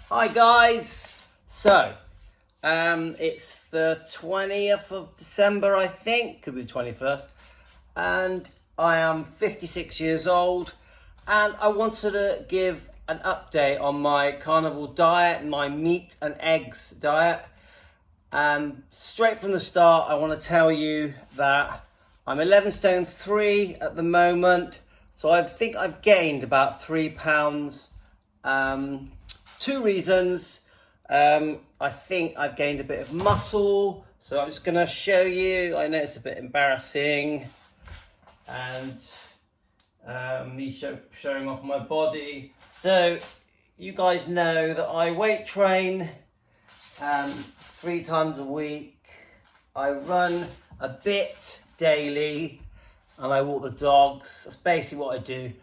Hi guys. It's the 20th of December, I think, could be the 21st, and I am 56 years old, and I wanted to give an update on my carnivore diet, my meat and eggs diet. Straight from the start, I want to tell you that I'm 11 stone 3 at the moment, so I think I've gained about 3 pounds. Two reasons. I think I've gained a bit of muscle, so I'm just going to show you. I know it's a bit embarrassing, and me showing off my body. So you guys know that I weight train 3 times a week. I run a bit daily, and I walk the dogs. That's basically what I do.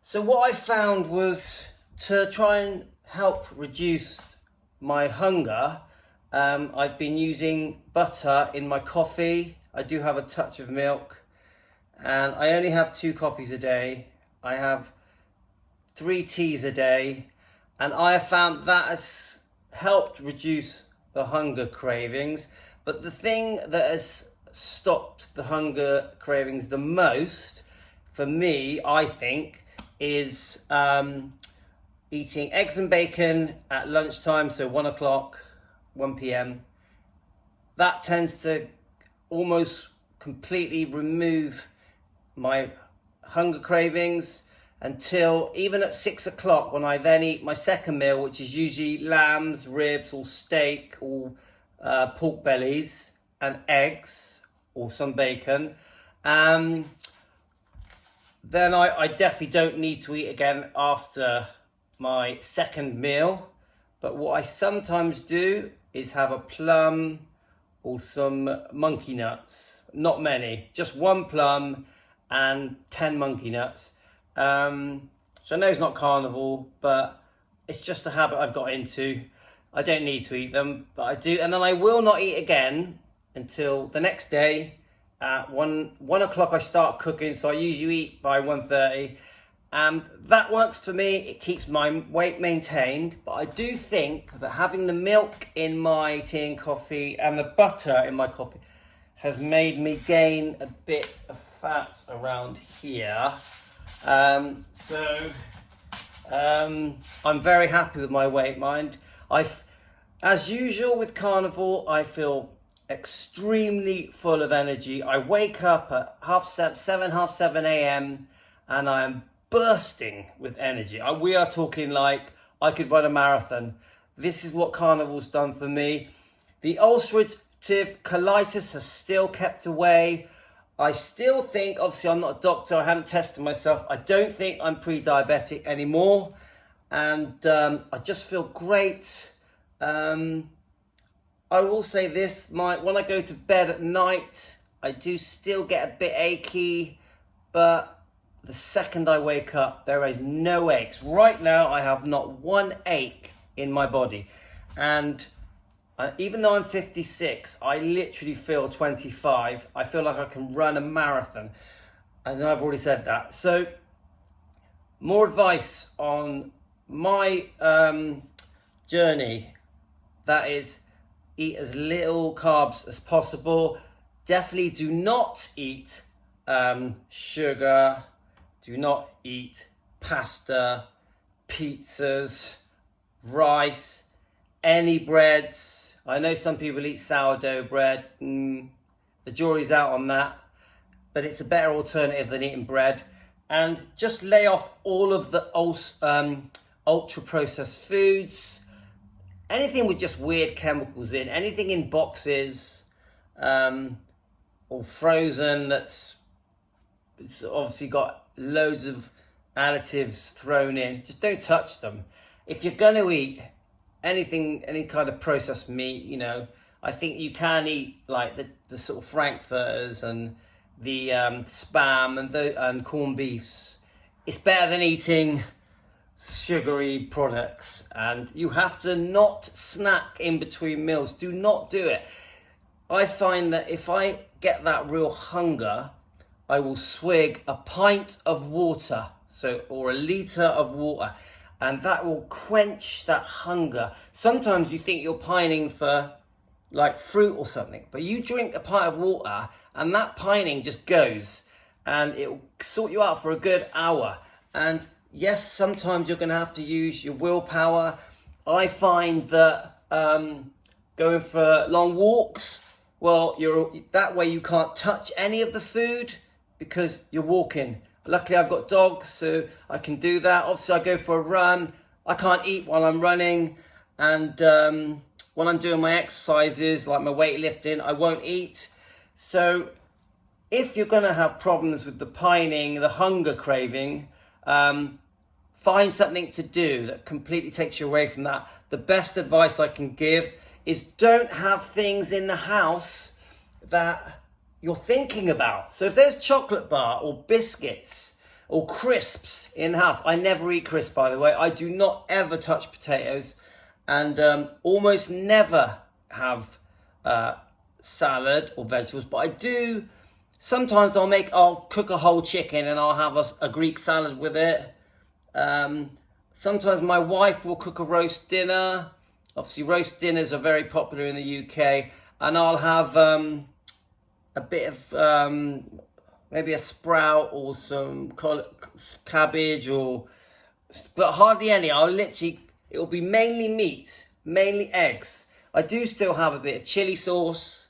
So what I found was, to try and help reduce my hunger, I've been using butter in my coffee. I do have a touch of milk, and I only have 2 coffees a day. I have 3 teas a day, and I have found that has helped reduce the hunger cravings. But the thing that has stopped the hunger cravings the most, for me, I think, is eating eggs and bacon at lunchtime, so 1 o'clock, 1 p.m. That tends to almost completely remove my hunger cravings until even at 6 o'clock, when I then eat my second meal, which is usually lambs, ribs, or steak, or pork bellies, and eggs, or some bacon. Then I definitely don't need to eat again after my second meal. But what I sometimes do is have a plum or some monkey nuts. Not many, just 1 plum and 10 monkey nuts. So I know it's not carnivore, but it's just a habit I've got into. I don't need to eat them, but I do. And then I will not eat again until the next day. At 1 o'clock I start cooking, so I usually eat by 1:30. That works for me. It keeps my weight maintained. But I do think that having the milk in my tea and coffee and the butter in my coffee has made me gain a bit of fat around here. I'm very happy with my weight, mind. As usual with carnivore, I feel extremely full of energy. I wake up at half 7 a.m. and I am bursting with energy. We are talking like I could run a marathon. This is what carnivore's done for me. The ulcerative colitis has still kept away. I still think, obviously I'm not a doctor, I haven't tested myself, I don't think I'm pre-diabetic anymore, and I just feel great. I will say this, when I go to bed at night, I do still get a bit achy, but the second I wake up, there is no aches. Right now, I have not 1 ache in my body. And even though I'm 56, I literally feel 25. I feel like I can run a marathon. I know I've already said that. So, more advice on my journey. That is, eat as little carbs as possible. Definitely do not eat sugar. Do not eat pasta, pizzas, rice, any breads. I know some people eat sourdough bread. The jury's out on that. But it's a better alternative than eating bread. And just lay off all of the ultra-processed foods. Anything with just weird chemicals in. Anything in boxes or frozen it's obviously got loads of additives thrown in. Just don't touch them. If you're going to eat anything, any kind of processed meat, I think you can eat like the sort of frankfurters and the spam and corned beefs. It's better than eating sugary products, and you have to not snack in between meals. Do not do it. I find that if I get that real hunger, I will swig a pint of water, or a litre of water. and that will quench that hunger. Sometimes you think you're pining for like fruit or something, but you drink a pint of water and that pining just goes, and it will sort you out for a good hour. And yes, sometimes you're going to have to use your willpower. I find that going for long walks, well, that way you can't touch any of the food because you're walking. Luckily, I've got dogs, so I can do that. Obviously, I go for a run. I can't eat while I'm running. And when I'm doing my exercises, like my weightlifting, I won't eat. So if you're going to have problems with the pining, the hunger craving, find something to do that completely takes you away from that. The best advice I can give is don't have things in the house that you're thinking about. So if there's chocolate bar or biscuits or crisps in the house, I never eat crisps, by the way. I do not ever touch potatoes, and almost never have salad or vegetables, but I do. Sometimes I'll cook a whole chicken and I'll have a Greek salad with it. Sometimes my wife will cook a roast dinner. Obviously, roast dinners are very popular in the UK, and I'll have a bit of maybe a sprout or some cabbage, but hardly any. It will be mainly meat, mainly eggs. I do still have a bit of chili sauce,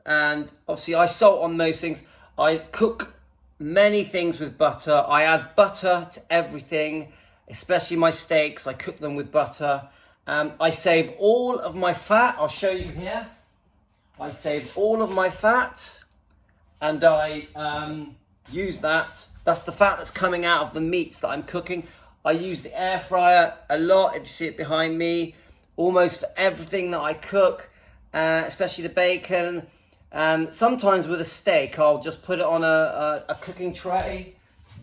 and obviously I salt on most things. I cook many things with butter. I add butter to everything, especially my steaks. I cook them with butter. I save all of my fat. I'll show you here. I save all of my fat, and I use that. That's the fat that's coming out of the meats that I'm cooking. I use the air fryer a lot, if you see it behind me, almost for everything that I cook, especially the bacon. Sometimes with a steak, I'll just put it on a cooking tray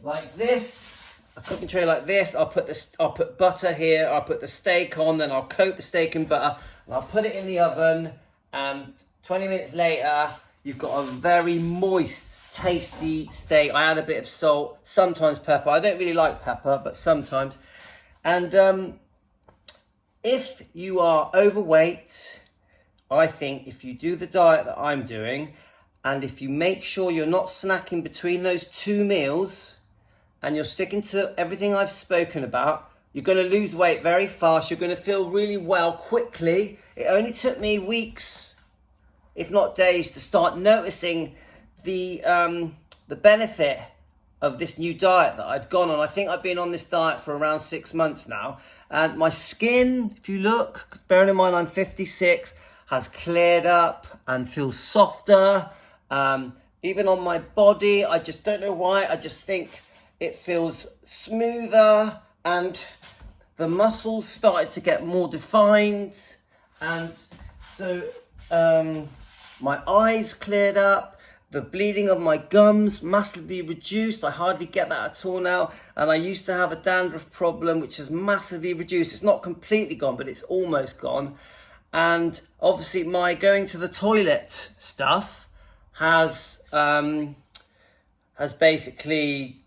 like this. A cooking tray like this. I'll put butter here. I'll put the steak on, then I'll coat the steak in butter, and I'll put it in the oven. And 20 minutes later, you've got a very moist, tasty steak. I add a bit of salt, sometimes pepper. I don't really like pepper, but sometimes. And if you are overweight, I think if you do the diet that I'm doing, and if you make sure you're not snacking between those two meals, and you're sticking to everything I've spoken about, you're going to lose weight very fast. You're going to feel really well quickly. It only took me weeks, if not days, to start noticing the benefit of this new diet that I'd gone on. I think I've been on this diet for around 6 months now, and my skin, if you look, bearing in mind I'm 56, has cleared up and feels softer. Even on my body, I just don't know why. I just think it feels smoother, and the muscles started to get more defined, and so my eyes cleared up, the bleeding of my gums massively reduced. I hardly get that at all now, and I used to have a dandruff problem which has massively reduced. It's not completely gone, but it's almost gone. And obviously my going to the toilet stuff has basically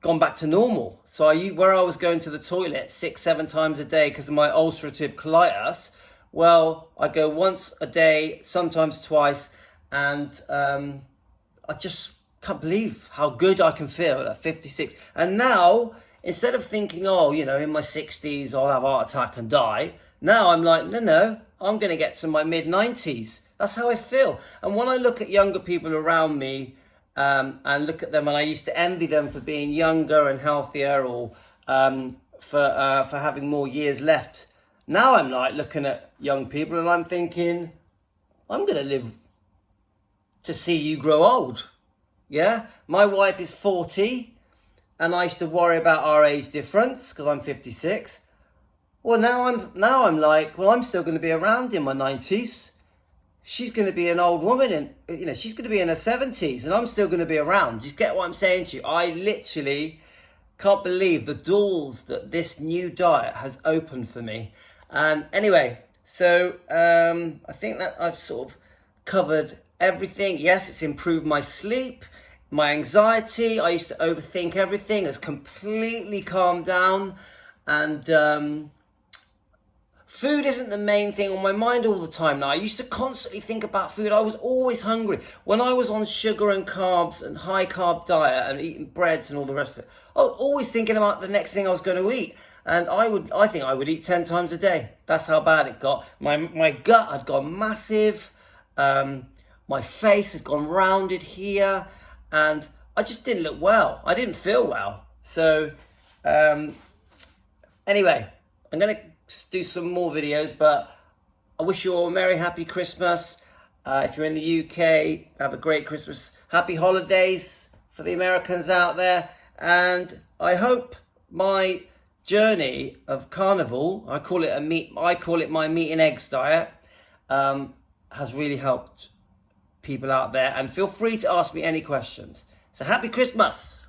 gone back to normal. So where I was going to the toilet 6-7 times a day because of my ulcerative colitis, well, I go once a day, sometimes twice, and I just can't believe how good I can feel at 56. And now, instead of thinking, in my 60s I'll have a heart attack and die, now I'm like, no, I'm going to get to my mid-90s. That's how I feel. And when I look at younger people around me, and look at them, and I used to envy them for being younger and healthier, or for having more years left. Now I'm like looking at young people and I'm thinking, I'm going to live to see you grow old. Yeah, my wife is 40, and I used to worry about our age difference because I'm 56. Well, now I'm like, well, I'm still going to be around in my 90s. She's going to be an old woman, and she's going to be in her 70s, and I'm still going to be around. You get what I'm saying to you? I literally can't believe the doors that this new diet has opened for me. And anyway, so I think that I've sort of covered everything. Yes, it's improved my sleep. my anxiety, I used to overthink everything, has completely calmed down. And food isn't the main thing on my mind all the time now. I used to constantly think about food. I was always hungry. When I was on sugar and carbs and high carb diet and eating breads and all the rest of it, I was always thinking about the next thing I was going to eat. And I think I would eat 10 times a day. That's how bad it got. My gut had gone massive. My face had gone rounded here. And I just didn't look well. I didn't feel well. So, anyway, I'm going to do some more videos, but I wish you all a merry, happy Christmas. If you're in the UK, have a great Christmas. Happy holidays for the Americans out there. And I hope my journey of carnivore, I call it my meat and eggs diet, has really helped people out there. And feel free to ask me any questions. So happy Christmas.